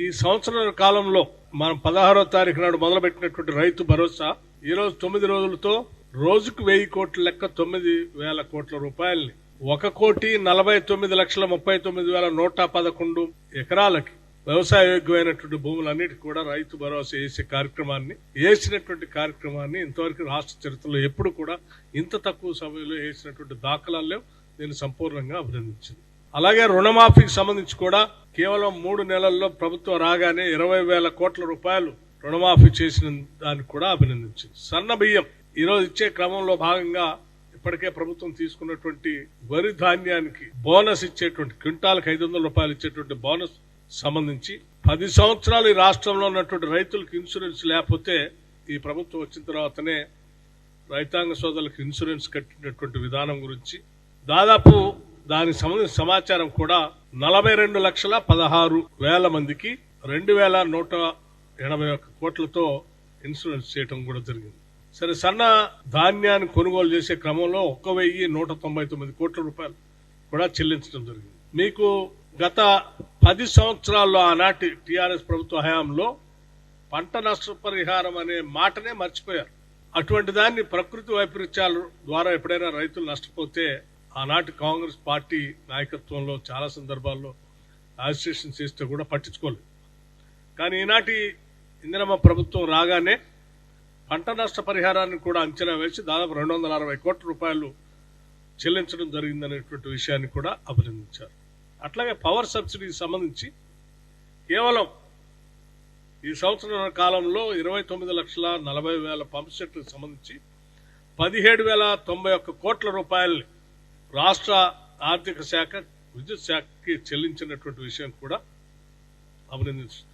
ఈ సంవత్సరాల కాలంలో మనం 16వ తారీఖు నాడు మొదలుపెట్టినటువంటి రైతు భరోసా ఈ రోజు 9 రోజులతో రోజుకు 1000 కోట్ల లెక్క 9,000 కోట్ల రూపాయల్ని 1,49,39,111 ఎకరాలకి వ్యవసాయ యోగ్యమైనటువంటి భూములన్నిటికీ కూడా రైతు భరోసా వేసే కార్యక్రమాన్ని ఇంతవరకు రాష్ట్ర చరిత్రలో ఎప్పుడు కూడా ఇంత తక్కువ సమయంలో వేసినటువంటి దాఖలాలు లేవు. నేను సంపూర్ణంగా అభినందించింది. అలాగే రుణమాఫీకి సంబంధించి కూడా కేవలం 3 నెలల్లో ప్రభుత్వం రాగానే 20,000 కోట్ల రూపాయలు రుణమాఫీ చేసిన దానికి కూడా అభినందించింది. సన్న బియ్యం ఈ రోజు ఇచ్చే క్రమంలో భాగంగా ఇప్పటికే ప్రభుత్వం తీసుకున్నటువంటి వరి ధాన్యానికి బోనస్ ఇచ్చేటువంటి క్వింటాల్కి 500 రూపాయలు ఇచ్చేటువంటి బోనస్ సంబంధించి 10 సంవత్సరాలు ఈ రాష్ట్రంలో ఉన్నటువంటి రైతులకు ఇన్సూరెన్స్ లేకపోతే ఈ ప్రభుత్వం వచ్చిన తర్వాతనే రైతాంగ సోదరులకు ఇన్సూరెన్స్ కట్టినటువంటి విధానం గురించి దాదాపు దానికి సంబంధించిన సమాచారం కూడా 42,16,000 మందికి 2,181 కోట్లతో ఇన్సూరెన్స్ చేయడం కూడా జరిగింది. సరే, సన్న ధాన్యాన్ని కొనుగోలు చేసే క్రమంలో 1,199 కోట్ల రూపాయలు కూడా చెల్లించడం జరిగింది. మీకు గత 10 సంవత్సరాల్లో ఆనాటి టీఆర్ఎస్ ప్రభుత్వ హయాంలో పంట నష్టపరిహారం అనే మాటనే మర్చిపోయారు. అటువంటి దాన్ని ప్రకృతి వైపరీత్యాల ద్వారా ఎప్పుడైనా రైతులు నష్టపోతే ఆనాటి కాంగ్రెస్ పార్టీ నాయకత్వంలో చాలా సందర్భాల్లో అజిటేషన్ చేస్తే కూడా పట్టించుకోలేదు. కానీ ఈనాటి ఇందిరమ్మ ప్రభుత్వం రాగానే పంట నష్ట పరిహారాన్ని కూడా అంచనా వేసి దాదాపు 260 కోట్ల రూపాయలు చెల్లించడం జరిగిందనేటువంటి విషయాన్ని కూడా అభినందించారు. అట్లాగే పవర్ సబ్సిడీకి సంబంధించి కేవలం ఈ సంవత్సరం కాలంలో 29,40,000 పంప్ సెట్లకు సంబంధించి 17,091 కోట్ల రూపాయలని రాష్ట్ర ఆర్థిక శాఖ విద్యుత్ శాఖకి చెల్లించినటువంటి విషయం కూడా అభినందించారు.